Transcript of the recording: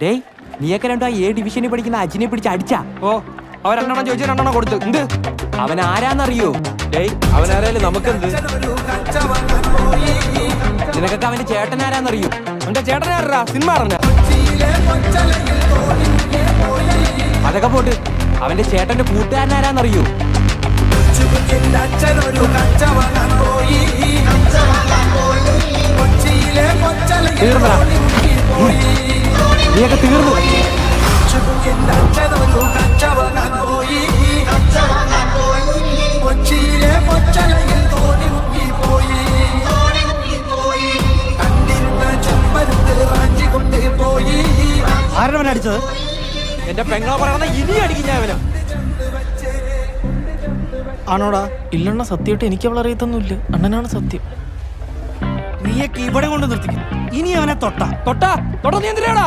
ഡേയ് നീയൊക്കെ രണ്ടോ A ഡിവിഷനിൽ പഠിക്കുന്ന അജിനെ പിടിച്ച് അടിച്ചാ? ഓ അവരെണ്ണം ചോദിച്ചു 2 കൊടുത്ത്. എന്ത് അവൻ ആരാന്നറിയോ? ഡേയ് അവനാരായാലും നമുക്കെന്ത്? നിനക്കൊക്കെ അവന്റെ ചേട്ടൻ ആരാന്നറിയോ? എന്റെ ചേട്ടനാരാ സിനിമ അറിഞ്ഞ? അതൊക്കെ പോട്ട്, അവന്റെ ചേട്ടന്റെ കൂട്ടുകാരൻ ആരാന്നറിയോ? തീർന്നടാ, നീയൊക്കെ തീർന്നു. ആരവൻ അടിച്ചത്? എന്റെ പെങ്ങളെ പറയണ ഇനി അടിക്കും ഞാൻ അവനെ. ആണോടാ? ഇല്ലണ്ണ, സത്യമായിട്ട് എനിക്ക് അവളെ അറിയത്തൊന്നുമില്ല. അണ്ണനാണ് സത്യം. നീയൊക്കെ ഇവിടെ കൊണ്ട് നിർത്തിക്കും. ഇനി അവനെ തൊട്ടാ തൊട്ടാ നീ എന്തിനാടാ?